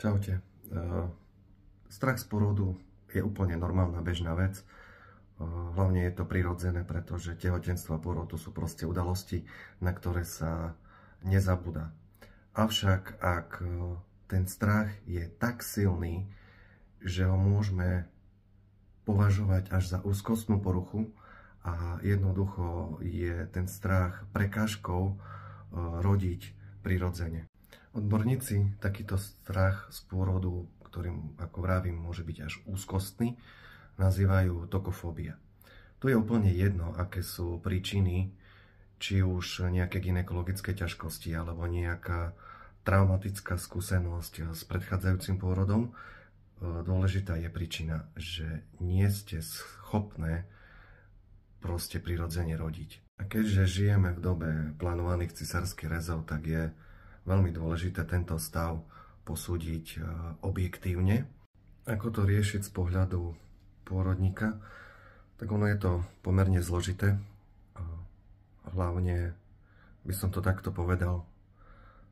Čaute. Strach z pôrodu je úplne normálna bežná vec. Hlavne je to prirodzené, pretože tehotenstvo a pôrod to sú proste udalosti, na ktoré sa nezabúda. Avšak ak ten strach je tak silný, že ho môžeme považovať až za úzkostnú poruchu a jednoducho je ten strach prekážkou rodiť prirodzene. Odborníci takýto strach z pôrodu, ktorým, ako vravím, môže byť až úzkostný, nazývajú tokofóbia. Tu je úplne jedno, aké sú príčiny, či už nejaké gynekologické ťažkosti alebo nejaká traumatická skúsenosť s predchádzajúcim pôrodom. Dôležitá je príčina, že nie ste schopné proste prirodzene rodiť. A keďže žijeme v dobe plánovaných cisárskych rezov, tak je veľmi dôležité tento stav posúdiť objektívne. Ako to riešiť z pohľadu pôrodníka? Tak ono je to pomerne zložité. Hlavne by som to takto povedal.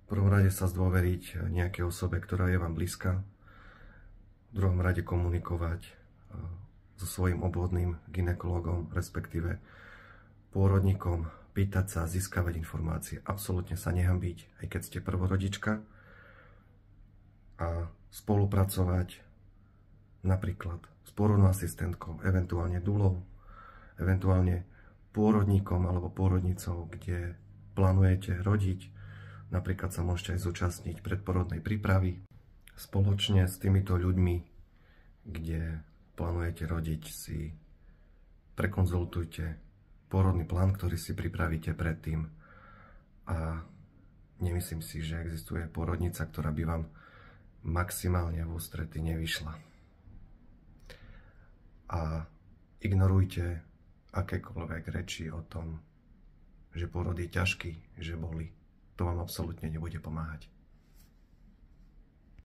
V prvom rade sa zdôveriť nejakej osobe, ktorá je vám blízka. V druhom rade komunikovať so svojím obvodným gynekologom, respektíve pôrodníkom, pýtať sa, získavať informácie, absolútne sa nehanbiť, aj keď ste prvorodička, a spolupracovať napríklad s pôrodnou asistentkou, eventuálne dúlou, eventuálne pôrodníkom alebo pôrodnicou, kde plánujete rodiť. Napríklad sa môžete aj zúčastniť predporodnej prípravy. Spoločne s týmito ľuďmi, kde plánujete rodiť, si prekonzultujte pôrodný plán, ktorý si pripravíte predtým. A nemyslím si, že existuje pôrodnica, ktorá by vám maximálne v ústrety nevyšla. A ignorujte akékoľvek reči o tom, že pôrod je ťažký, že bolí. To vám absolútne nebude pomáhať.